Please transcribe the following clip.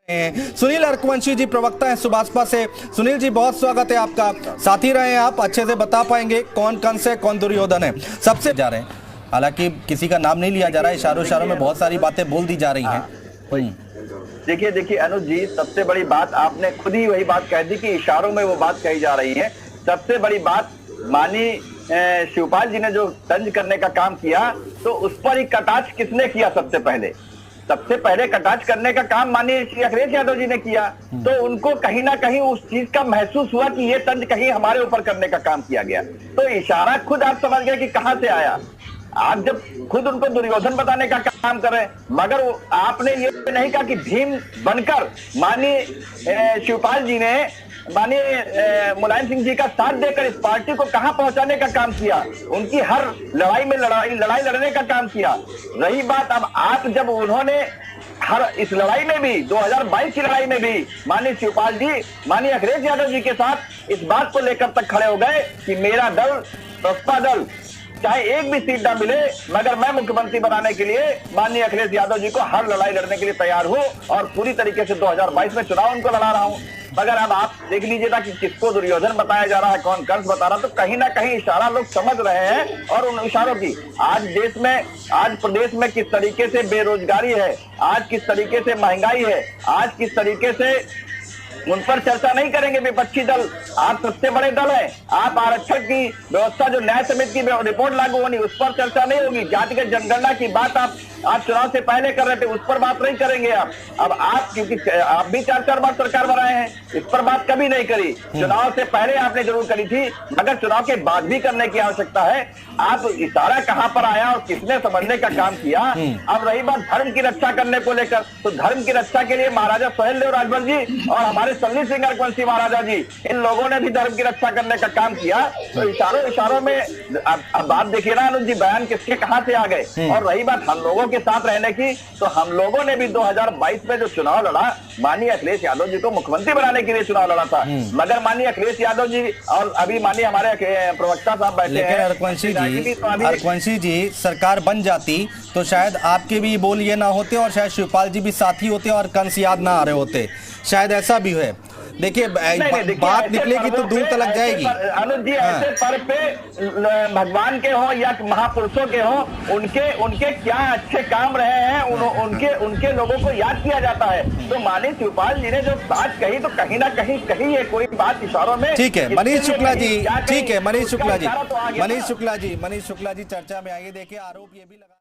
सुनील अरकवंशी जी प्रवक्ता हैं सुभाषपा से। सुनील जी बहुत स्वागत है आपका, साथी रहे हैं आप, अच्छे से बता पाएंगे कौन कंस है कौन दुर्योधन है। सबसे जा रहे हैं, हालांकि किसी का नाम नहीं लिया जा रहा है, इशारों इशारों में बहुत सारी बातें बोल दी जा रही हैं। देखिए अनुज जी, सबसे बड़ी बात आपने खुद ही वही बात कह दी कि इशारों में वो बात कही जा रही है। सबसे बड़ी बात माननीय शिवपाल जी ने जो तंज करने का काम किया, तो उस पर ही कटाक्ष किसने किया? सबसे पहले कटाक्ष करने का काम माननीय श्री अखिलेश यादव जी ने किया। तो उनको कहीं ना कहीं उस चीज का महसूस हुआ कि ये तंज कहीं हमारे ऊपर करने का काम किया गया। तो इशारा खुद आप समझ गए कि कहां से आया। आप जब खुद उनको दुर्योधन बताने का काम कर रहे हैं, मगर आपने ये नहीं कहा कि भीम बनकर माननीय शिवपाल जी ने माननीय मुलायम सिंह जी का साथ देकर इस पार्टी को कहां पहुंचाने का काम किया, उनकी हर लड़ाई में लड़ाई लड़ने का काम किया। रही बात अब आप, जब उन्होंने हर इस लड़ाई में भी 2022 की लड़ाई में भी माननीय शिवपाल जी माननीय अखिलेश यादव जी के साथ इस बात को लेकर तक खड़े हो गए कि मेरा दल बसपा दल चाहे एक भी सीट ना मिले, मगर मैं मुख्यमंत्री बनाने के लिए माननीय अखिलेश यादव जी को हर लड़ाई लड़ने के लिए तैयार हूं और पूरी तरीके से 2022 में चुनाव उनको लड़ा रहा हूं। मगर अब आप देख लीजिए ना कि किसको दुर्योधन बताया जा रहा है, कौन कंस बता रहा है। तो कहीं ना कहीं इशारा लोग समझ रहे हैं और उन इशारों की आज प्रदेश में किस तरीके से बेरोजगारी है, आज किस तरीके से महंगाई है, आज किस तरीके से उन पर चर्चा नहीं करेंगे विपक्षी दल। आप सबसे बड़े दल हैं, आप आरक्षण की व्यवस्था जो न्याय समिति की रिपोर्ट लागू होनी उस पर चर्चा नहीं होगी। जातिगत जनगणना की बात आप चुनाव से पहले कर रहे थे, उस पर बात नहीं करेंगे आप। अब आप, क्योंकि आप भी 4 बार सरकार बनाए हैं, इस पर बात कभी नहीं करी। चुनाव से पहले आपने जरूर करी थी, मगर चुनाव के बाद भी करने की आवश्यकता है। आप इशारा कहां पर आया और किसने समझने का काम किया। अब रही बात धर्म की रक्षा करने को लेकर, तो धर्म की रक्षा के लिए महाराजा सोहेलदेव राजभर जी और हमारे सुनील सिंह अरकवंशी महाराजा जी, इन लोगों ने भी धर्म की रक्षा करने का काम किया। तो इशारों में अब बात देखिए ना अनुज जी, बयान किसके कहां से आ गए। और रही बात हम लोगों के साथ रहने की, तो हम लोगों ने भी 2022 में जो चुनाव लड़ा, माननीय अखिलेश यादव जी को मुख्यमंत्री बनाने के लिए चुनाव लड़ा था। मगर माननीय अखिलेश यादव जी और अभी माननीय हमारे प्रवक्ता साहब बैठे हैं, अरकवंशी जी सरकार बन जाती तो शायद आपके भी बोल ये ना होते और शायद शिवपाल जी भी साथी होते और कंस याद ना आ रहे होते, शायद ऐसा भी है। देखिए बात निकलेगी तो दूर तक जाएगी। अनुज जी, ऐसे पर्व पे भगवान के हो या महापुरुषों के हो, उनके क्या अच्छे काम रहे हैं, उनके लोगों को याद किया जाता है। तो माननीय शिवपाल जी ने जो बात कही, तो कहीं ना कहीं ये कोई बात इशारों में। ठीक है मनीष शुक्ला जी, ठीक है मनीष शुक्ला जी चर्चा में आइए। देखिए आरोप ये भी लगा